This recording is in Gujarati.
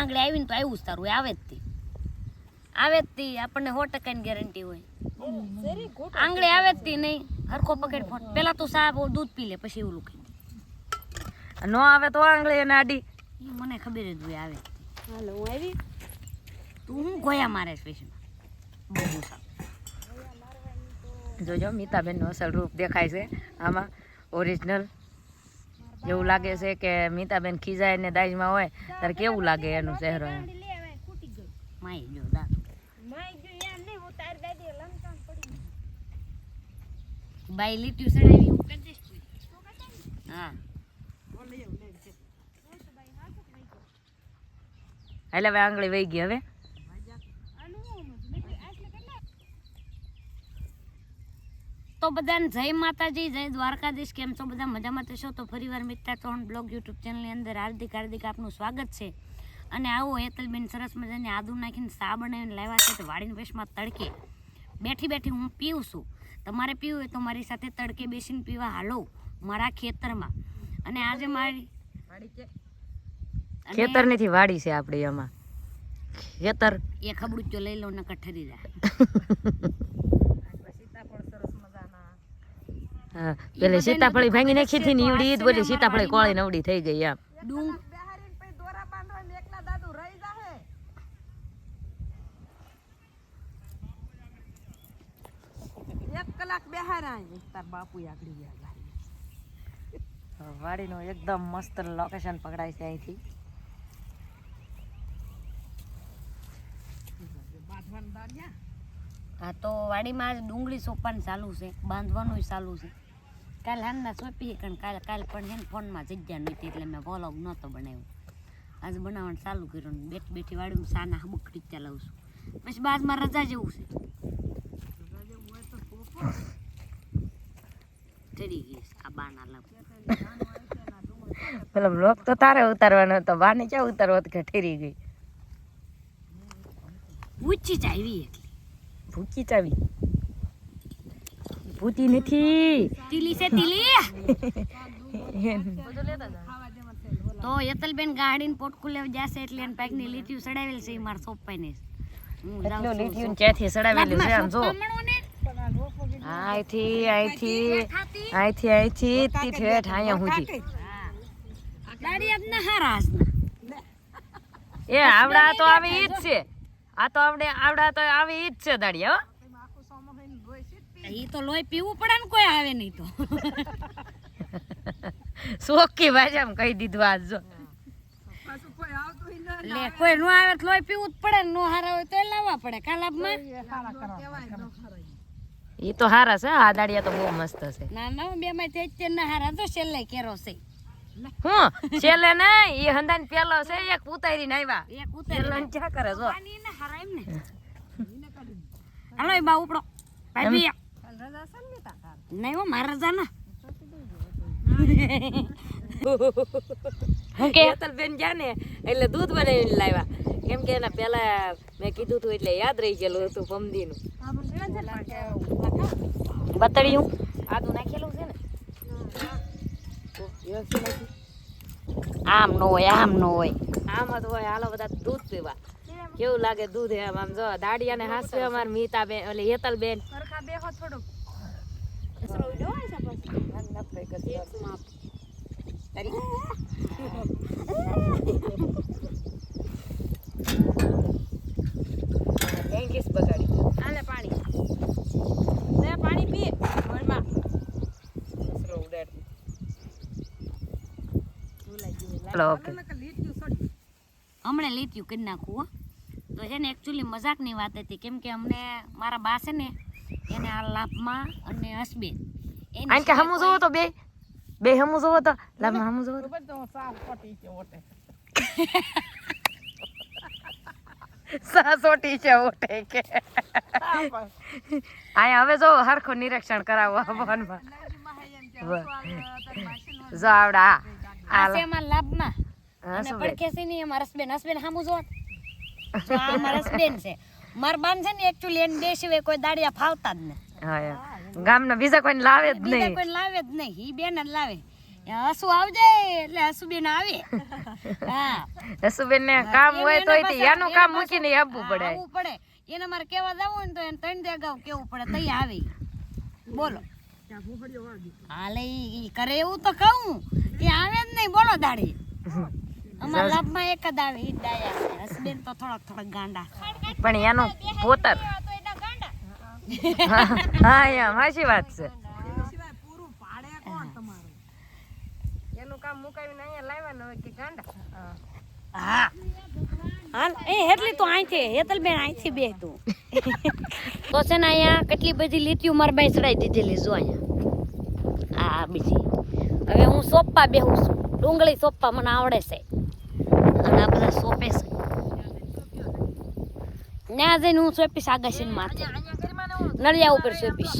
આંગળી આવીને તો આવ્યું જ તારું આવે જ તી આપણને 100% ની ગેરંટી હોય આંગળી આવે જ તી નહીં હરખો પકડ ફોન પેલા તું સાહેબ દૂધ પી લે પછી એવું લખી નો આવે તો આંગળી એને આડી મને ખબર જ હોય આવે હાલો હું આવી તું હું ગોયા મારે સ્પેશિયલ બહુ સારું જોજો મીતાબેનનું અસલ રૂપ દેખાય છે આમાં ઓરિજિનલ એવું લાગે છે કે મીતાબેન ખીજાય ને દાજમાં હોય ત્યારે કેવું લાગે એનું ચહેરો માઈ ગયો દા બાઈ લીટ્યું સડાવી હું કરી દઈશ હા એટલે હવે આંગળી વહી ગઈ હવે તો બધાને જય માતાજી જય દ્વારકાધીશ કેમ છો બધા મજામાં થશો તો ફરીવાર મિત્રા ત્રણ બ્લોગ યુટ્યુબ ચેનલની અંદર હાર્દિક આપનું સ્વાગત છે અને આવો હેતલબેન સરસ મજાની આદુ નાખીને સા બનાવીને લાવ્યા છે તો વાડીના વેશમાં તડકે બેઠી હું પીવું છું તમારે પીવું હોય તો મારી સાથે તડકે બેસીને પીવા હાલો મારા ખેતરમાં અને આજે મારી ખેતર નથી વાડી છે આપણે એમાં ખેતર એ ખબડું જો લઈ લો ને કઠરી જાય હા પેલે સીતાફળી ભાંગી નાખી હતી ને ઈવડી બોલી સીતાફળી કોળી નવડી થઈ ગઈ એમ ડુંગ વાડીનું એકદમ મસ્ત લોકેશન પકડાય છે અહીંથી હા તો વાડીમાં આજ ડુંગળી સોપાનું ચાલુ છે બાંધવાનું ચાલુ છે કાલ હાલના સોંપીએ કારણ કાલ પણ છે ને ફોનમાં જગ્યા નહોતી એટલે મેં વ્લોગ નહોતો બનાવ્યો આજે બનાવવાનું ચાલુ કર્યું ને બેઠી વાડીમાં સાના હબકડી ચલાવું છું પછી બાદમાં રજા જેવું છે ચડી ગઈ આ બાના લપ પેલો બ્લોક તો તારે ઉતારવાનો હતો બાને ક્યાં ઉતારવો કે ઠેરી ગઈ ઊંચી જ આવી એટલી ભૂકી ચાવી ભૂતી નથી તીલી છે તીલી તો યતલબેન ગાડીને પોટકું લેવા જશે એટલે એને પાકની લીટીયું સડાવેલ છે માર સોપાઈને હું જાઉં છું લીટીયું ક્યાંથી સડાવેલું છે આમ જો અહીંથી તી ઠેઠ અહીંયા સુધી ગાડી આપના હારાસ એ આવડા તો આવી ઈ જ છે આ તો આવડા તો આવી ઈ જ છે દાડિયા ઈ તો લોહી પીવું પડે ને કોઈ આવે નહીં તો સોકી ભાષામાં કહી દીધું આજ જો લે કોઈ નો આવે તો લોહી પીવું જ પડે ને નો હારા હોય તો લાવવા પડે કાલાબમાં ઈ તો હારા છે આ દાડિયા તો બહુ મસ્ત છે ના ના બે માંથી અત્યારે ના હારા તો છેલ્લે કેરો છે હું છેલ્લે નહીં ઈ હંદાન પેલો છે એક ઉતારીને આવ્યા એક ઉતારી પેલો ક્યાં કરે જો પાણી ને હારા એમ ને હાલો બા ઉપડો ભાઈ નહીં હો મારા રજા ના હું કે હેતલબેન ગયા ને એટલે દૂધ બનાવીને લાવ્યા કેમ કે એના પેલા મેં કીધું તું એટલે યાદ રહી ગયેલું હતું પમદીનું બતળ્યું આદુ નાખેલું છે ને આમ નો હોય આમ જ હોય હાલો બધા દૂધ પીવા કેવું લાગે દૂધ એમ આમ જો દાડિયા ને હાસવે અમાર મીતાબેન એટલે હેતલબેન બગાડી હાલે પાણી લે પાણી પી વળમાં હમણે લીટ્યું કરી નાખું હો તો છે ને એકચ્યુઅલી મજાકની વાત હતી કેમ કે અમને મારા બા છે ને એને આ લાભમાં અને હસબેન આન કે હમુ જોવો તો બે હમુ જોવો તો લાભમાં હમુ જોવો તો સાસોટી છે ઓટે કે આયા હવે જો હરખો નિરીક્ષણ કરાવો ભવનમાં જો આવડા આ છે અમાર લાભમાં અને પડખે છે ને અમાર હસબેન હામુ જો આ મારા હસબેન છે માર બાન છે ને એકચ્યુઅલી એને બે સિવાય કોઈ દાડિયા ફાવતા જ ને હા ગામના બીજા કોઈને લાવે જ નહીં કોઈ લાવે જ નહીં ઈ બેન જ લાવે હસુ આવજે એટલે હસુબેન આવે. હા હસુબેન ને કામ હોય તો એનું કામ મૂકીને આવવું પડે. આવવું પડે એને મારે કેવા જવું હોય ને તો એને 3 દેગાવ કેવું પડે તઈ આવે. બોલો હાલે ઈ કરે એવું તો કહું એ આવે જ નહીં. બોલો દાડી અમારા લાભમાં એક જ આવે ઈ જ ડાયા. હસબેન તો થોડાક ગાંડા પણ એનું પોતર હા એમ સાચી વાત છે. એનું કામ મુકાવીને અહીંયા લાવવાનું હોય કે ગાંડા. હા હાલ એ હેટલી તો અહીંથી હેતલબેન અહીંથી બે તું તો છે ને અહીંયા કેટલી બધી લીટીઓ મારા બાઈ ચડાઈ દીધેલી જો અહીંયા. આ બીજી હવે હું સોપા બેહું છું. ડુંગળી સોપા મને આવડે છે અને આ બધા સોપે છે. ત્યાં જઈને હું સોપીશ આગાશી માથે નળિયા ઉપર સોપીશ.